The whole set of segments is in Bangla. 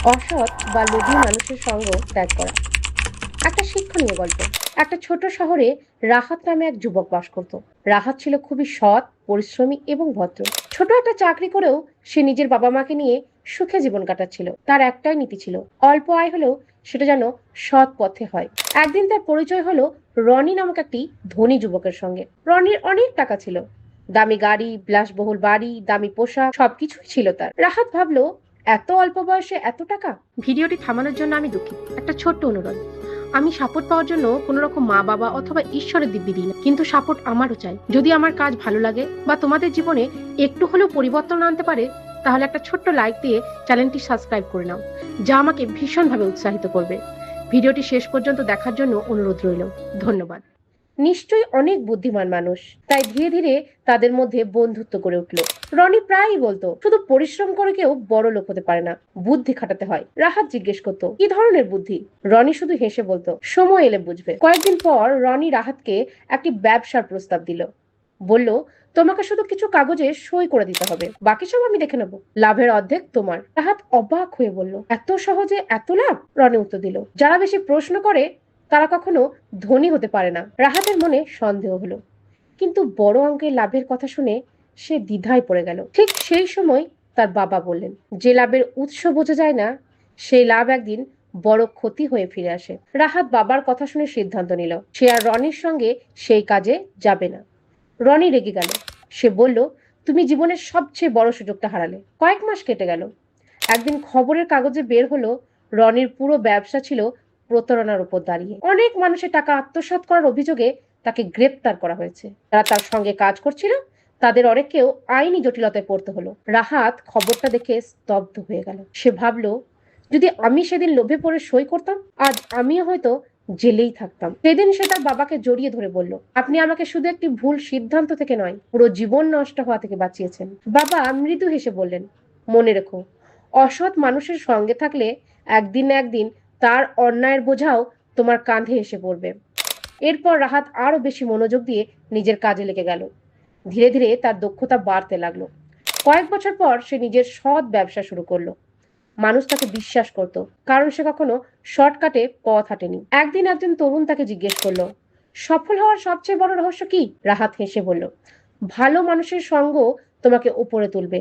অসৎ বা লোভী মানুষের সঙ্গ ত্যাগ করা। একটা শিক্ষণীয় গল্প। একটা ছোট শহরে রাহাত নামে এক যুবক বাস করত। রাহাত ছিল খুবই সৎ, পরিশ্রমী এবং ভদ্র। ছোট একটা চাকরি করেও সে নিজের বাবা মাকে নিয়ে সুখে জীবন কাটাচ্ছিল। তার একটাই নীতি ছিল, অল্প আয় হলেও সেটা যেন সৎ পথে হয়। একদিন তার পরিচয় হলো রনি নামক একটি ধনী যুবকের সঙ্গে। রনির অনেক টাকা ছিল, দামি গাড়ি, বিলাসবহুল বাড়ি, দামি পোশাক সবকিছুই ছিল তার। রাহাত ভাবলো, এত অল্প বয়সে এত টাকা। ভিডিওটি থামানোর জন্য আমি দুঃখিত। একটা ছোট্ট অনুরোধ, আমি সাপোর্ট পাওয়ার জন্য কোনো রকম মা বাবা অথবা ঈশ্বরের দিব্যি দিই না, কিন্তু সাপোর্ট আমারও চাই। যদি আমার কাজ ভালো লাগে বা তোমাদের জীবনে একটু হলেও পরিবর্তন আনতে পারে, তাহলে একটা ছোট্ট লাইক দিয়ে চ্যানেলটি সাবস্ক্রাইব করে নাও, যা আমাকে ভীষণভাবে উৎসাহিত করবে। ভিডিওটি শেষ পর্যন্ত দেখার জন্য অনুরোধ রইল। ধন্যবাদ। নিশ্চয়ই অনেক বুদ্ধিমান মানুষ, তাই ধীরে ধীরে তাদের মধ্যে বন্ধুত্ব গড়ে উঠল। রনি প্রায়ই বলতো, শুধু পরিশ্রম করে কেউ বড় লোক হতে পারে না, বুদ্ধি খাটাতে হয়। রাহাত জিজ্ঞেস করতো, কি ধরনের বুদ্ধি? রনি শুধু হেসে বলতো, সময় এলে বুঝবে। কয়েকদিন পর রনি রাহাতকে একটি ব্যবসার প্রস্তাব দিল। বলল, তোমাকে শুধু কিছু কাগজে সই করে দিতে হবে, বাকি সব আমি দেখে নেবো, লাভের অর্ধেক তোমার। রাহাত অবাক হয়ে বলল, এত সহজে এত লাভ? রনি উত্তর দিল, যারা বেশি প্রশ্ন করে তারা কখনো ধনী হতে পারে না। রাহাতের মনে সন্দেহ হলো, কিন্তু বড় অঙ্কের লাভের কথা শুনে সে দ্বিধায় পড়ে গেল। ঠিক সেই সময় তার বাবা বললেন, যে লাভের উৎস বোঝা যায় না, সেই লাভ একদিন বড় ক্ষতি হয়ে ফিরে আসে। রাহাত বাবার কথা শুনে সিদ্ধান্ত নিল, সে আর রনির সঙ্গে সেই কাজে যাবে না। রনি রেগে গেল। সে বলল, তুমি জীবনের সবচেয়ে বড় সুযোগটা হারালে। কয়েক মাস কেটে গেল। একদিন খবরের কাগজে বের হলো, রনির পুরো ব্যবসা ছিল প্রতারণার উপর দাঁড়িয়ে। অনেক মানুষের টাকা আত্মসাৎ করার অভিযোগে তাকে গ্রেপ্তার করা হয়েছে। যারা তার সঙ্গে কাজ করছিল তাদের অনেককেও আইনি জটিলতায় পড়তে হলো। রাহাত খবরটা দেখে স্তব্ধ হয়ে গেল। সে ভাবলো, যদি আমি সেদিন লোভে পড়ে সই করতাম, আজ আমিও হয়তো জেলেই থাকতাম। সেদিন সে তার বাবাকে জড়িয়ে ধরে বলল, আপনি আমাকে শুধু একটি ভুল সিদ্ধান্ত থেকে নয়, পুরো জীবন নষ্ট হওয়া থেকে বাঁচিয়েছেন। বাবা মৃদু হেসে বললেন, মনে রেখো, অসৎ মানুষের সঙ্গে থাকলে একদিন না একদিন তার অন্যায়ের বোঝাও তোমার কাঁধে এসে পড়বে। এরপর রাহাত আরো বেশি মনোযোগ দিয়ে নিজের কাজে লেগে গেল। ধীরে ধীরে তার দক্ষতা বাড়তে লাগলো। কয়েক বছর পর সে নিজের সৎ ব্যবসা শুরু করলো। মানুষ তাকে বিশ্বাস করত, কারণ সে কখনো শর্টকাটে পথ হাঁটেনি। একদিন একজন তরুণ তাকে জিজ্ঞেস করলো, সফল হওয়ার সবচেয়ে বড় রহস্য কি? রাহাত হেসে বলল, ভালো মানুষের সঙ্গ তোমাকে উপরে তুলবে,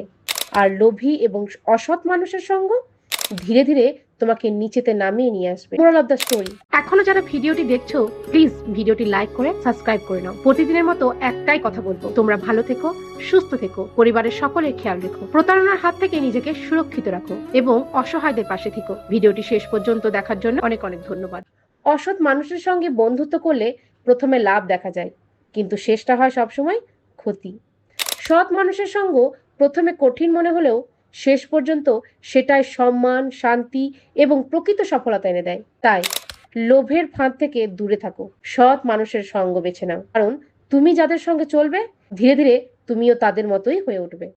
আর লোভী এবং অসৎ মানুষের সঙ্গ ধীরে ধীরে তোমাকে নিচেতে নামিয়ে নিয়ে আসবে। Moral of the story. এখনো যারা ভিডিওটি দেখছো, প্লিজ ভিডিওটি লাইক করে সাবস্ক্রাইব করে নাও। প্রতিদিনের মতো একটাই কথা বলবো, তোমরা ভালো থেকো, সুস্থ থেকো, পরিবারের সকলের খেয়াল রেখো, প্রতারণার হাত থেকে নিজেকে সুরক্ষিত রাখো এবং অসহায়দের পাশে থেকো। ভিডিওটি শেষ পর্যন্ত দেখার জন্য অনেক অনেক ধন্যবাদ। অসৎ মানুষের সঙ্গে বন্ধুত্ব করলে প্রথমে লাভ দেখা যায়, কিন্তু শেষটা হয় সবসময় ক্ষতি। সৎ মানুষের সঙ্গ প্রথমে কঠিন মনে হলেও শেষ পর্যন্ত সেটাই সম্মান, শান্তি এবং প্রকৃত সফলতা এনে দেয়। তাই লোভের ফাঁদ থেকে দূরে থাকো, সৎ মানুষের সঙ্গ বেছে নাও, কারণ তুমি যাদের সঙ্গে চলবে ধীরে ধীরে তুমিও তাদের মতোই হয়ে উঠবে।